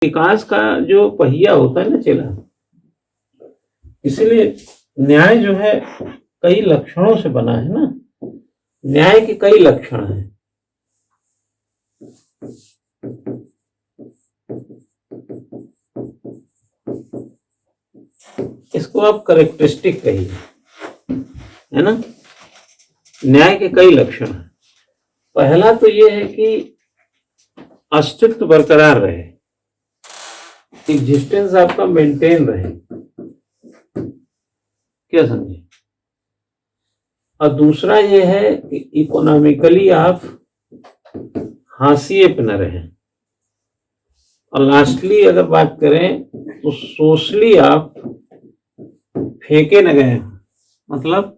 विकास का जो पहिया होता है ना चला, इसीलिए न्याय जो है कई लक्षणों से बना है ना। न्याय के कई लक्षण हैं। इसको आप करेक्टरिस्टिक कहिए, है ना। न्याय के कई लक्षण हैं। पहला तो ये है कि अस्तित्व बरकरार रहे, एग्जिस्टेंस आपका मेंटेन रहे, क्या समझे। और दूसरा ये है कि इकोनॉमिकली आप हाशिए पे न रहें। और लास्टली अगर बात करें तो सोशली आप फेंके न गए। मतलब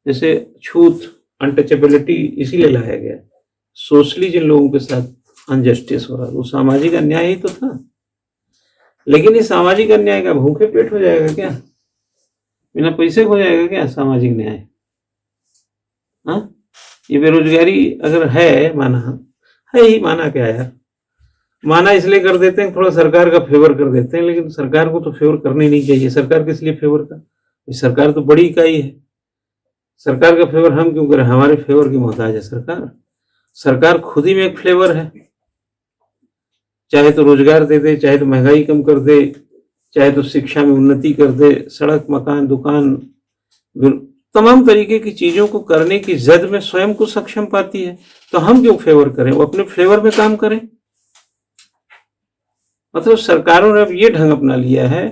जैसे छूत, अनटचेबिलिटी इसीलिए लाया गया। सोशली जिन लोगों के साथ अनजस्टिस हो रहा है वो सामाजिक अन्याय ही तो था। लेकिन इस सामाजिक अन्याय का भूखे पेट हो जाएगा क्या? बिना पैसे हो जाएगा क्या सामाजिक न्याय? हाँ, ये बेरोजगारी अगर है, माना है ही, माना क्या यार, माना इसलिए कर देते हैं थोड़ा सरकार का फेवर कर देते हैं, लेकिन सरकार को तो फेवर करनी नहीं चाहिए। सरकार किस लिए फेवर का? सरकार तो बड़ी इकाई है। सरकार का फेवर हम क्यों करें? हमारे फेवर की मोहताज है सरकार। सरकार खुद ही में एक फ्लेवर है। चाहे तो रोजगार दे दे, चाहे तो महंगाई कम कर दे, चाहे तो शिक्षा में उन्नति कर दे, सड़क, मकान, दुकान, तमाम तरीके की चीजों को करने की जद में स्वयं को सक्षम पाती है। तो हम क्यों फेवर करें? वो अपने फ्लेवर में काम करें। मतलब सरकारों ने अब ये ढंग अपना लिया है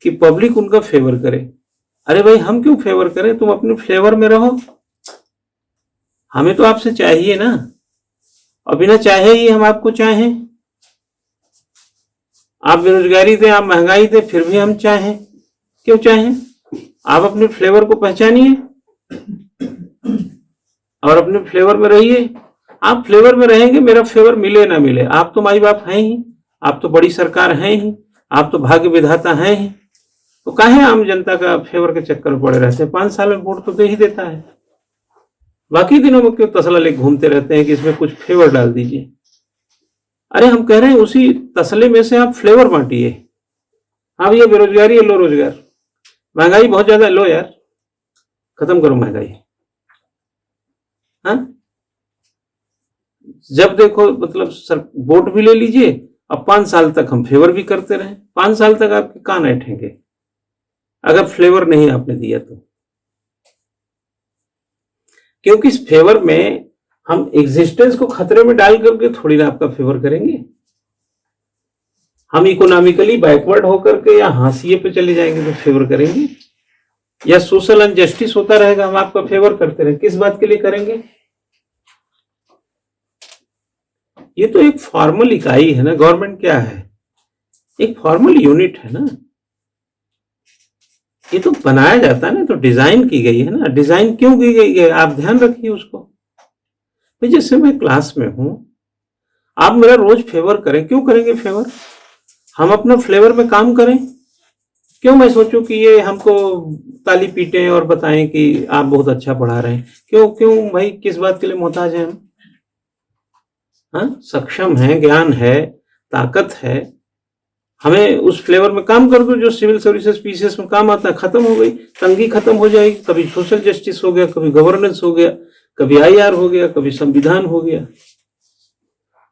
कि पब्लिक उनका फेवर करे। अरे भाई, हम क्यों फेवर करें? तुम अपने फ्लेवर में रहो। हमें तो आपसे चाहिए ना, और बिना चाहे ही हम आपको चाहें। आप बेरोजगारी दें, आप महंगाई दें, फिर भी हम चाहें। क्यों चाहें? आप अपने फ्लेवर को पहचानिए और अपने फ्लेवर में रहिए। आप फ्लेवर में रहेंगे, मेरा फेवर मिले ना मिले, आप तो माई बाप हैं ही, आप तो बड़ी सरकार हैं ही, आप तो भाग्य विधाता हैं ही। तो काहे आम जनता का फेवर के चक्कर में पड़े रहते हैं? 5 साल में वोट तो दे ही देता है, बाकी दिनों में क्यों तसला लेके घूमते रहते हैं कि इसमें कुछ फेवर डाल दीजिए। अरे हम कह रहे हैं उसी तसले में से आप फ्लेवर बांटिए। हाँ, ये बेरोजगारी है, लो रोजगार। महंगाई बहुत ज्यादा है, लो यार खत्म करो महंगाई। हाँ, जब देखो मतलब सर वोट भी ले लीजिए, अब 5 साल तक हम फेवर भी करते रहे। 5 साल तक आपके कान ऐठेंगे अगर फ्लेवर नहीं आपने दिया तो। क्योंकि इस फेवर में हम एग्जिस्टेंस को खतरे में डाल करके थोड़ी ना आपका फेवर करेंगे। हम इकोनॉमिकली बैकवर्ड होकर के या हाशिए पे चले जाएंगे तो फेवर करेंगे, या सोशल अनजस्टिस होता रहेगा हम आपका फेवर करते रहेंगे। किस बात के लिए करेंगे? ये तो एक फॉर्मल इकाई है ना। गवर्नमेंट क्या है? एक फॉर्मल यूनिट है ना। ये तो बनाया जाता है ना, तो डिजाइन की गई है ना। डिजाइन क्यों की गई है आप ध्यान रखिए उसको। तो जैसे मैं क्लास में हूं, आप मेरा रोज फेवर करें, क्यों करेंगे फेवर? हम अपना फ्लेवर में काम करें। क्यों मैं सोचूं कि ये हमको ताली पीटें और बताएं कि आप बहुत अच्छा पढ़ा रहे हैं? क्यों क्यों भाई, किस बात के लिए मोहताज हैं हम? हाँ, सक्षम है, ज्ञान है, ताकत है, हमें उस फ्लेवर में काम कर दो जो सिविल सर्विसेज पीसीएस में काम आता है। खत्म हो गई, तंगी खत्म हो जाएगी। कभी सोशल जस्टिस हो गया, कभी गवर्नेंस हो गया, कभी आईआर हो गया, कभी संविधान हो गया।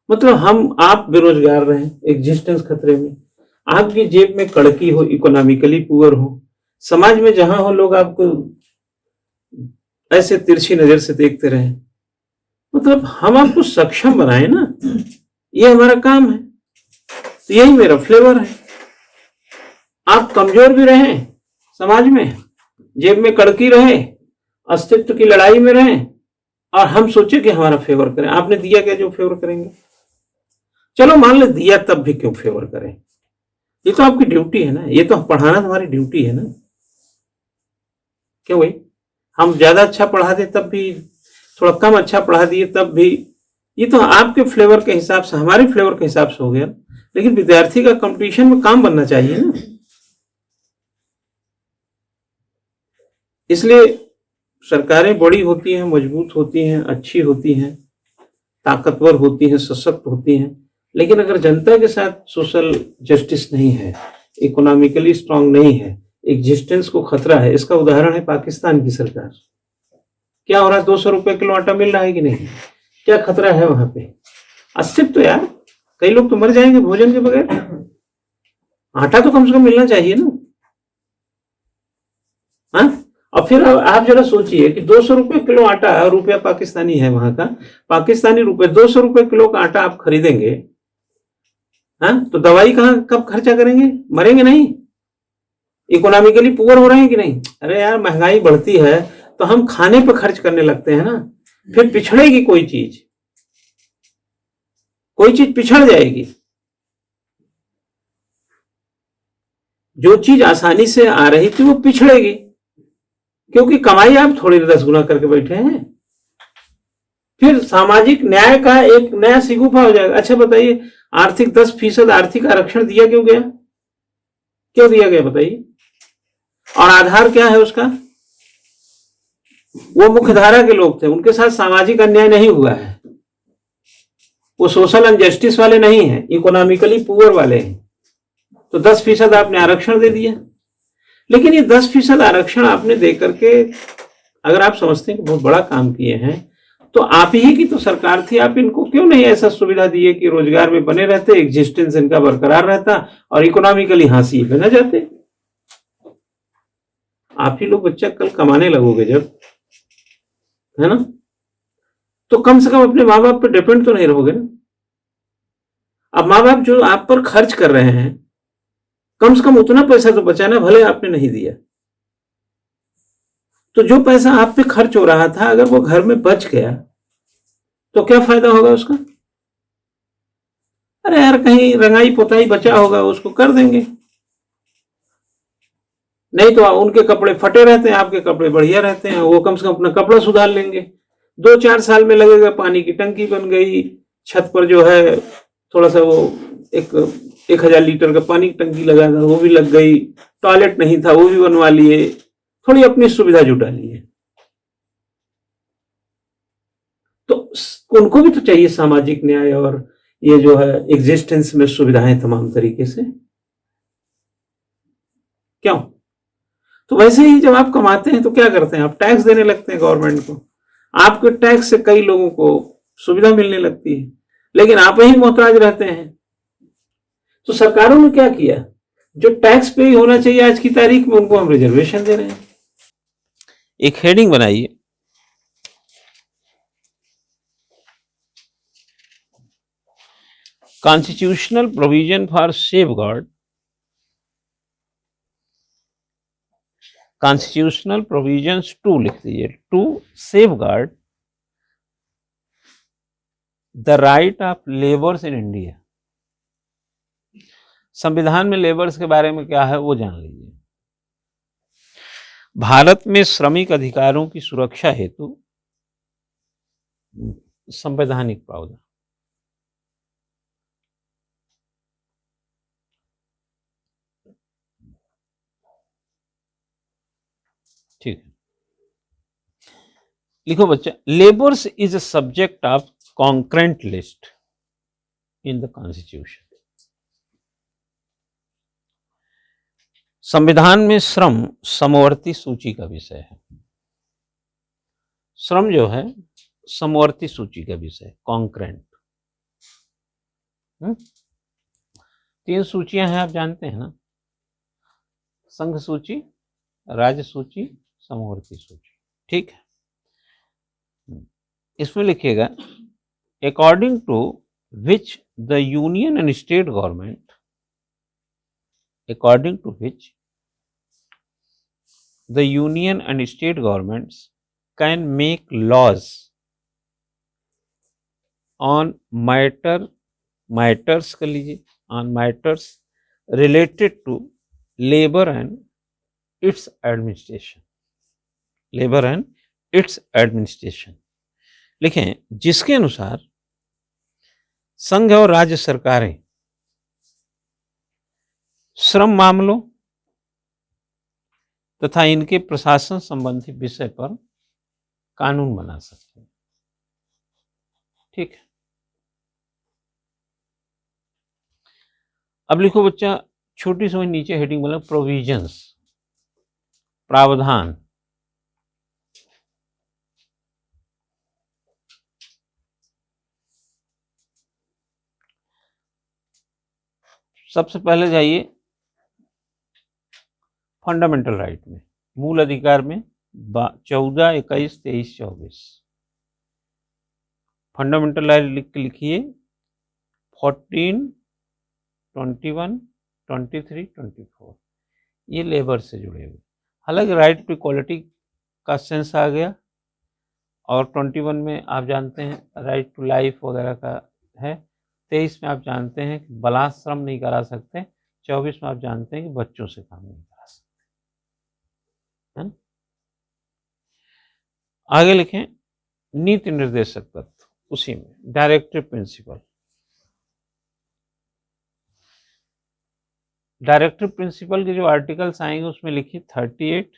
मतलब हम आप बेरोजगार रहे, एग्जिस्टेंस खतरे में, आपकी जेब में कड़की हो, इकोनॉमिकली पुअर हो, समाज में जहां हो लोग आपको ऐसे तिरछी नजर से देखते रहे। मतलब हम आपको सक्षम बनाए ना, ये हमारा काम है। तो यही मेरा फ्लेवर है। आप कमजोर भी रहें समाज में, जेब में कड़की रहे, अस्तित्व की लड़ाई में रहें, और हम सोचे कि हमारा फेवर करें। आपने दिया क्या जो फेवर करेंगे? चलो मान ले दिया, तब भी क्यों फेवर करें? ये तो आपकी ड्यूटी है ना, ये तो पढ़ाना हमारी ड्यूटी है ना। क्यों भाई, हम ज्यादा अच्छा पढ़ा दे तब भी, थोड़ा कम अच्छा पढ़ा दिए तब भी, ये तो आपके फ्लेवर के हिसाब से, हमारे फ्लेवर के हिसाब से हो गया। लेकिन विद्यार्थी का कंपटीशन में काम बनना चाहिए ना। इसलिए सरकारें बड़ी होती हैं, मजबूत होती हैं, अच्छी होती हैं, ताकतवर होती हैं, सशक्त होती हैं, लेकिन अगर जनता के साथ सोशल जस्टिस नहीं है, इकोनॉमिकली स्ट्रांग नहीं है, एग्जिस्टेंस को खतरा है, इसका उदाहरण है पाकिस्तान की सरकार। क्या हो रहा है, 200 रुपए किलो आटा मिल रहा है कि नहीं? क्या खतरा है वहां पे? अस्तित्व तो यार, कई लोग तो मर जाएंगे भोजन के बगैर। आटा तो कम से कम मिलना चाहिए ना। हाँ, और फिर आप जरा सोचिए कि 200 रुपए किलो आटा, रुपया पाकिस्तानी है वहां का, पाकिस्तानी रुपए 200 रुपए किलो का आटा आप खरीदेंगे, हाँ, तो दवाई कहाँ कब खर्चा करेंगे? मरेंगे नहीं? इकोनॉमिकली पुअर हो रहे हैं कि नहीं? अरे यार, महंगाई बढ़ती है तो हम खाने पे खर्च करने लगते हैं ना, फिर पिछड़ेगी कोई चीज, कोई चीज पिछड़ जाएगी। जो चीज आसानी से आ रही थी वो पिछड़ेगी, क्योंकि कमाई आप थोड़ी 10 गुना करके बैठे हैं। फिर सामाजिक न्याय का एक नया सिगुफा हो जाएगा। अच्छा बताइए, आर्थिक 10% आर्थिक आरक्षण दिया क्यों गया? क्यों दिया गया बताइए? और आधार क्या है उसका? वो मुख्यधारा के लोग थे, उनके साथ सामाजिक अन्याय नहीं हुआ है, वो सोशल अनजस्टिस वाले नहीं है, इकोनॉमिकली पुअर वाले हैं। तो 10% आपने आरक्षण दे दिया। लेकिन ये 10% आरक्षण आपने दे करके अगर आप समझते हैं कि बहुत बड़ा काम किए हैं, तो आप ही की तो सरकार थी, आप इनको क्यों नहीं ऐसा सुविधा दिए कि रोजगार में बने रहते, एग्जिस्टेंस इनका बरकरार रहता और इकोनॉमिकली हासिल पे न जाते। आप ही लोग बच्चा कल कमाने लगोगे जब, है ना, तो कम से कम अपने माँ बाप पर डिपेंड तो नहीं रहोगे ना। अब माँ बाप जो आप पर खर्च कर रहे हैं, कम से कम उतना पैसा तो बचाना, भले आपने नहीं दिया। तो जो पैसा आप पे खर्च हो रहा था, अगर वो घर में बच गया तो क्या फायदा होगा उसका? अरे यार, कहीं रंगाई पोताई बचा होगा उसको कर देंगे, नहीं तो उनके कपड़े फटे रहते हैं, आपके कपड़े बढ़िया रहते हैं, वो कम से कम अपना कपड़ा सुधार लेंगे। 2-4 साल में लगेगा, पानी की टंकी बन गई, छत पर जो है थोड़ा सा वो एक 1000 लीटर का पानी की टंकी लगा था वो भी लग गई, टॉयलेट नहीं था वो भी बनवा लिए, थोड़ी अपनी सुविधा जुटा लिए। तो उनको भी तो चाहिए सामाजिक न्याय और ये जो है एग्जिस्टेंस में सुविधाएं तमाम तरीके से। क्यों? तो वैसे ही जब आप कमाते हैं तो क्या करते हैं, आप टैक्स देने लगते हैं गवर्नमेंट को, आपके टैक्स से कई लोगों को सुविधा मिलने लगती है, लेकिन आप ही मोहताज रहते हैं। तो सरकारों ने क्या किया, जो टैक्स पे ही होना चाहिए आज की तारीख में, उनको हम रिजर्वेशन दे रहे हैं। एक हेडिंग बनाइए, constitutional provision for safeguard, constitutional provisions to लिख दीजिए, to safeguard the right of labours in India. संविधान में लेबर्स के बारे में क्या है वो जान लीजिए। भारत में श्रमिक अधिकारों की सुरक्षा हेतु संवैधानिक प्रावधान। ठीक है, लिखो बच्चा, labours is a subject of concurrent list in the constitution. संविधान में श्रम समवर्ती सूची का विषय है। श्रम जो है समवर्ती सूची का विषय, कॉन्करेंट। 3 सूचियां हैं, आप जानते हैं ना, संघ सूची, राज्य सूची, समवर्ती सूची। ठीक है, इसमें लिखिएगा, according to which the union and state government, according to which the union and state governments can make laws on matters कर लीजिए, on matters related to labor and its administration, labor and its administration। लिखें, जिसके अनुसार संघ और राज्य सरकारें श्रम मामलों तथा इनके प्रशासन संबंधी विषय पर कानून बना सकते हैं। ठीक है, अब लिखो बच्चा, छोटी सी नीचे हेडिंग बोला प्रोविजंस, प्रावधान। सबसे पहले जाइए फंडामेंटल राइट में, मूल अधिकार में 14, 21, 23, 24 फंडामेंटल राइट लिख के लिखिए 14, 21, 23, 24 ये लेबर से जुड़े हुए। हालांकि राइट टू इक्वालिटी का सेंस आ गया, और 21 में आप जानते हैं राइट टू लाइफ वगैरह का है। 23 में आप जानते हैं कि बाल श्रम नहीं करा सकते। 24 में आप जानते हैं कि बच्चों से काम नहीं करा सकते, है ना। आगे लिखें नीति निर्देशक तत्व, उसी में डायरेक्टिव प्रिंसिपल। डायरेक्टिव प्रिंसिपल के जो आर्टिकल्स आएंगे उसमें लिखिए 38,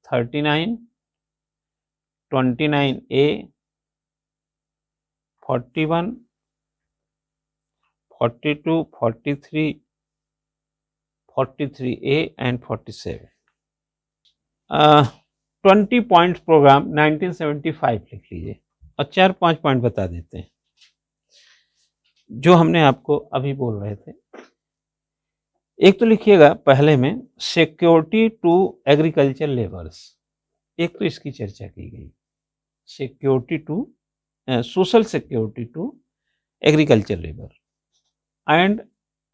39, 29A, 41, 42, 43, 43A and 47। 20 point programme 1975 लिख लीजिए, और 4-5 पॉइंट बता देते हैं जो हमने आपको अभी बोल रहे थे। एक तो लिखिएगा पहले में सिक्योरिटी टू एग्रीकल्चर लेबर्स, एक तो इसकी चर्चा की गई, security to social security to agriculture labour and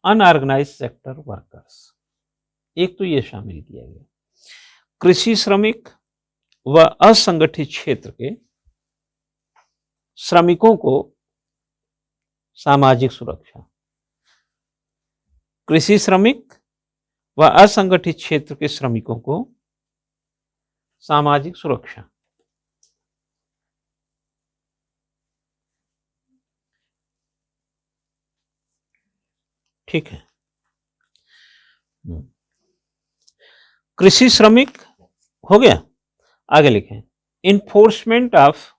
unorganised sector workers, एक तो ये शामिल किया गया। कृषि श्रमिक व असंगठित क्षेत्र के श्रमिकों को सामाजिक सुरक्षा, कृषि श्रमिक व असंगठित क्षेत्र के श्रमिकों को सामाजिक सुरक्षा। ठीक है, कृषि श्रमिक हो गया। आगे लिखें enforcement of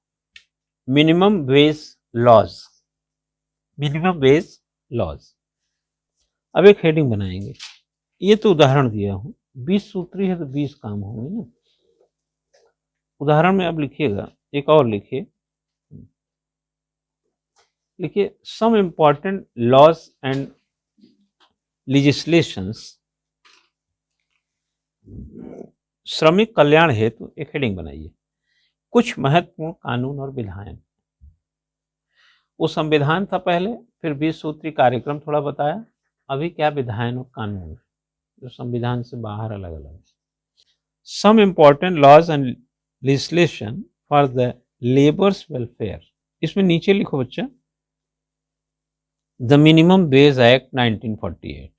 minimum wage laws, minimum wage laws. अब एक हेडिंग बनाएंगे, ये तो उदाहरण दिया हूं, 20 सूत्री है तो 20 काम होंगे ना। उदाहरण में अब लिखिएगा, एक और लिखिए, some important laws and legislations, श्रमिक कल्याण हेतु एक हेडिंग बनाइए, कुछ महत्वपूर्ण कानून और विधायन। वो संविधान था पहले, फिर 20 सूत्री कार्यक्रम थोड़ा बताया, अभी क्या विधायन और कानून जो संविधान से बाहर अलग अलग है। Some important laws and legislation for the labours welfare, इसमें नीचे लिखो बच्चा द मिनिमम वेज एक्ट 1948,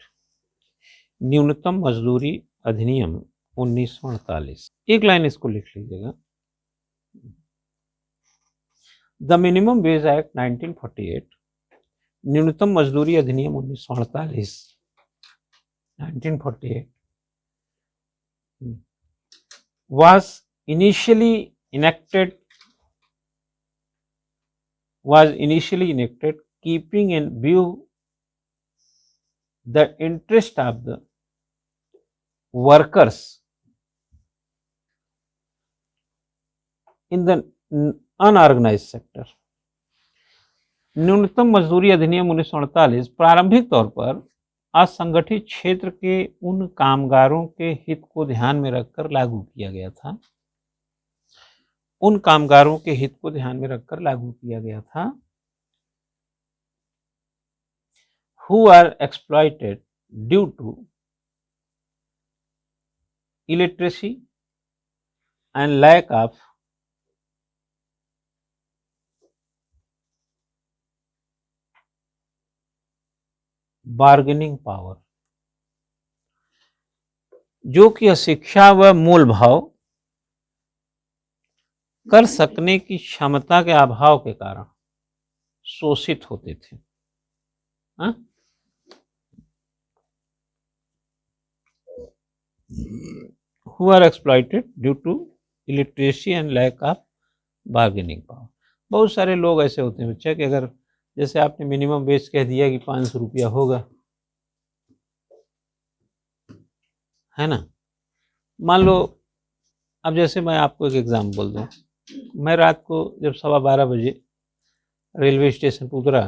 न्यूनतम मजदूरी अधिनियम 1948। एक लाइन इसको लिख लीजिएगा, द मिनिमम वेज एक्ट 1948, न्यूनतम मजदूरी अधिनियम 1948, 1948 was initially enacted keeping in view the interest of the workers in the unorganized sector। न्यूनतम मजदूरी अधिनियम 1948 प्रारंभिक तौर पर असंगठित क्षेत्र के उन कामगारों के हित को ध्यान में रखकर लागू किया गया था, उन कामगारों के हित को ध्यान में रखकर लागू किया गया था who are exploited due to illiteracy and lack of bargaining power, जो कि अशिक्षा व मूल भाव कर सकने की क्षमता के अभाव के कारण शोषित होते थे। हा? Who are exploited due to illiteracy and lack of bargaining power। बहुत सारे लोग ऐसे होते हैं बच्चा कि अगर जैसे आपने मिनिमम वेज कह दिया कि 500 रुपया होगा, है ना। मान लो अब जैसे मैं आपको एक एग्जाम्पल दूं, मैं रात को जब 12:15 बजे रेलवे स्टेशन पर उतरा,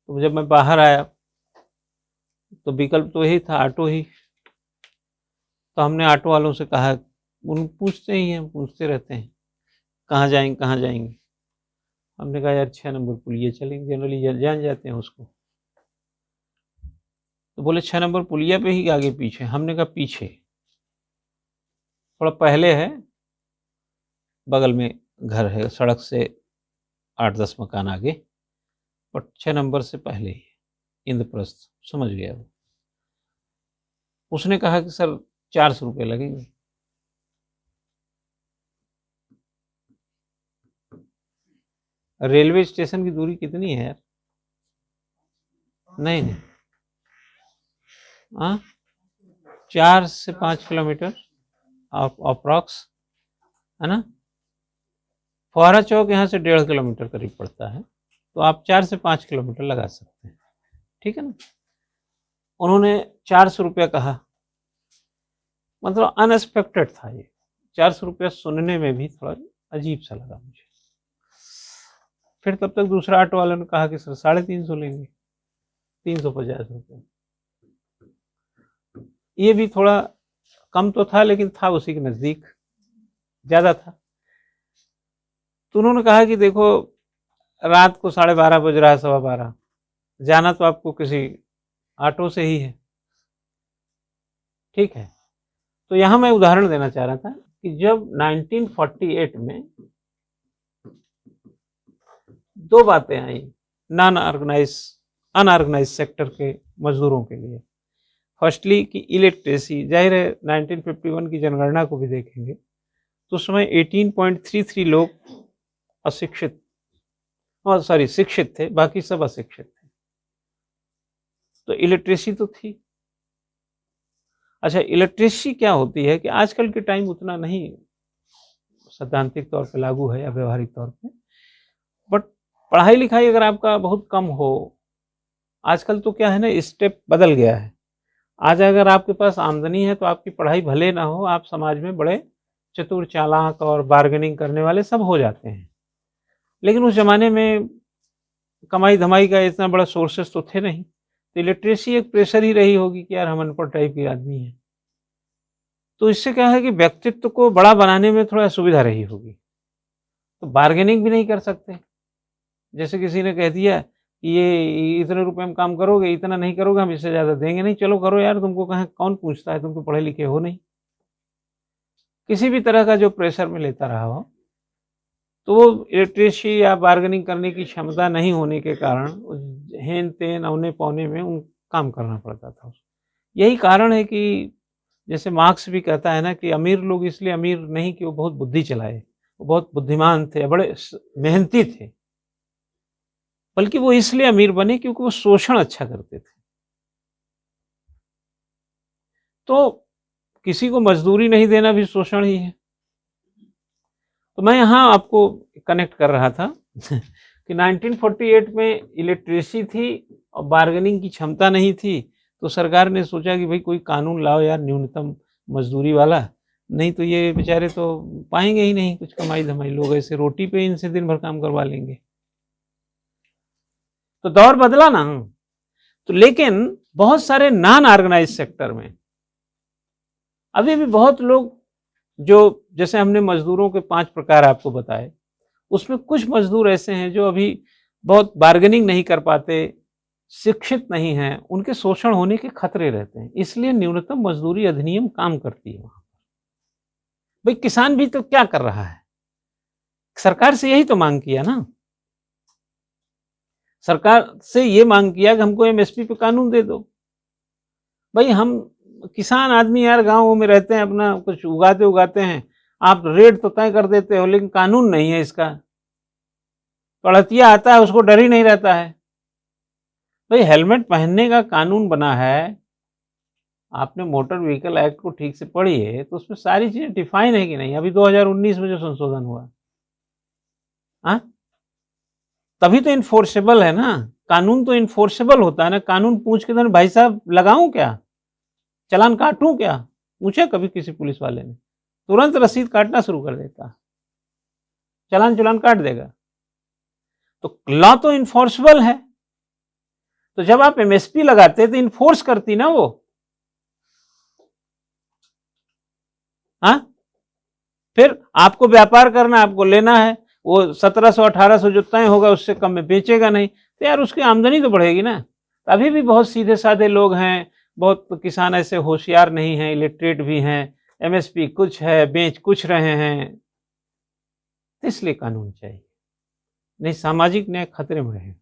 तो जब मैं बाहर आया तो विकल्प तो यही था, ऑटो ही। तो हमने ऑटो वालों से कहा, उन पूछते ही हैं, पूछते रहते हैं कहाँ जाएंगे कहाँ जाएंगे। हमने कहा यार 6 नंबर पुलिया चलेंगे, जनरली जान जाते हैं उसको। तो बोले 6 नंबर पुलिया पे ही आगे पीछे। हमने कहा पीछे थोड़ा पहले है, बगल में घर है, सड़क से 8-10 मकान आगे, बट 6 नंबर से पहले ही इंद्रप्रस्थ। समझ गया वो। उसने कहा कि सर 400 रुपये लगेंगे। रेलवे स्टेशन की दूरी कितनी है यार? नहीं नहीं, हाँ 4 से 5 किलोमीटर अप्रॉक्स, है ना। फुहारा चौक यहाँ से 1.5 किलोमीटर करीब पड़ता है, तो आप 4 से 5 किलोमीटर लगा सकते हैं, ठीक है ना। उन्होंने 400 रुपया कहा, मतलब अनएक्सपेक्टेड था ये। 400 रुपया सुनने में भी थोड़ा अजीब सा लगा मुझे। फिर तब तक दूसरा ऑटो वाले ने कहा कि सर 350 लेंगे, 350 रुपये। ये भी थोड़ा कम तो था, लेकिन था उसी के नज़दीक, ज़्यादा था। तो उन्होंने कहा कि देखो रात को 12:30 बज रहा है, 12:15, जाना तो आपको किसी ऑटो से ही है, ठीक है। तो यहाँ मैं उदाहरण देना चाह रहा था कि जब 1948 में 2 बातें आई नॉन ऑर्गेनाइज अनऑर्गेनाइज सेक्टर के मजदूरों के लिए। फर्स्टली कि इलिटरेसी, जाहिर है 1951 की जनगणना को भी देखेंगे तो उस समय 18.33 लोग अशिक्षित, सॉरी शिक्षित थे, बाकी सब अशिक्षित थे। तो इलिटरेसी तो थी। अच्छा, इलिटरेसी क्या होती है कि आजकल के टाइम उतना नहीं सैद्धांतिक तौर पे लागू है या व्यवहारिक तौर पे, बट पढ़ाई लिखाई अगर आपका बहुत कम हो, आजकल तो क्या है ना, स्टेप बदल गया है। आज अगर आपके पास आमदनी है तो आपकी पढ़ाई भले ना हो, आप समाज में बड़े चतुर चालाक और बार्गेनिंग करने वाले सब हो जाते हैं। लेकिन उस जमाने में कमाई धमाई का इतना बड़ा सोर्सेस तो थे नहीं, तो इलिटरेसी एक प्रेशर ही रही होगी कि यार हम अनपढ़ टाइप के आदमी हैं। तो इससे क्या है कि व्यक्तित्व को बड़ा बनाने में थोड़ा सुविधा रही होगी। तो बार्गेनिंग भी नहीं कर सकते। जैसे किसी ने कह दिया कि ये इतने रुपए में काम करोगे, इतना नहीं करोगे हम इससे ज़्यादा देंगे नहीं। चलो करो यार, तुमको कहाँ कौन पूछता है, तुम तो पढ़े लिखे हो नहीं। किसी भी तरह का जो प्रेशर में लेता रहा हो, तो वो इलिटरेसी या बार्गेनिंग करने की क्षमता नहीं होने के कारण हेन तेन औने पौने में उन काम करना पड़ता था। यही कारण है कि जैसे मार्क्स भी कहता है ना कि अमीर लोग इसलिए अमीर नहीं कि वो बहुत बुद्धि चलाए, वो बहुत बुद्धिमान थे, बड़े मेहनती थे, बल्कि वो इसलिए अमीर बने क्योंकि वो शोषण अच्छा करते थे। तो किसी को मजदूरी नहीं देना भी शोषण ही है। तो मैं यहाँ आपको कनेक्ट कर रहा था कि 1948 में इलिटरेसी थी और बार्गेनिंग की क्षमता नहीं थी, तो सरकार ने सोचा कि भाई कोई कानून लाओ यार न्यूनतम मजदूरी वाला, नहीं तो ये बेचारे तो पाएंगे ही नहीं कुछ कमाई धमाई, लोग ऐसे रोटी पे इनसे दिन भर काम करवा लेंगे। तो दौर बदला ना। तो लेकिन बहुत सारे नॉन ऑर्गेनाइज सेक्टर में अभी भी बहुत लोग, जो जैसे हमने मजदूरों के 5 प्रकार आपको बताए, उसमें कुछ मजदूर ऐसे हैं जो अभी बहुत बार्गेनिंग नहीं कर पाते, शिक्षित नहीं हैं, उनके शोषण होने के खतरे रहते हैं। इसलिए न्यूनतम मजदूरी अधिनियम काम करती है वहां पर। भाई किसान भी तो क्या कर रहा है, सरकार से यही तो मांग किया ना, सरकार से ये मांग किया कि हमको एमएसपी पे कानून दे दो। भाई हम किसान आदमी यार गाँव में रहते हैं, अपना कुछ उगाते उगाते हैं, आप रेट तो तय कर देते हो लेकिन कानून नहीं है इसका। पड़तिया आता है उसको डर ही नहीं रहता है। भाई हेलमेट पहनने का कानून बना है, आपने मोटर व्हीकल एक्ट को ठीक से पढ़िए तो उसमें सारी चीजें डिफाइन है कि नहीं। अभी 2019 में जो संशोधन हुआ, हाँ, तभी तो इन्फोर्सेबल है ना, कानून तो इन्फोर्सेबल होता है ना। कानून पूछ के तो भाई साहब लगाऊं क्या, चालान काटूं क्या, पूछे कभी किसी पुलिस वाले ने? तुरंत रसीद काटना शुरू कर देता, चालान काट देगा। तो लॉ तो इन्फोर्सेबल है, तो जब आप एमएसपी लगाते तो इन्फोर्स करती ना वो। हाँ, फिर आपको व्यापार करना, आपको लेना है, वो 1700-1800 जो तय होगा उससे कम में बेचेगा नहीं, तो यार उसकी आमदनी तो बढ़ेगी ना। अभी भी बहुत सीधे साधे लोग हैं, बहुत किसान ऐसे होशियार नहीं हैं, इलिटरेट भी हैं, एमएसपी कुछ है, बेच कुछ रहे हैं, इसलिए कानून चाहिए, नहीं सामाजिक न्याय खतरे में रहेगा।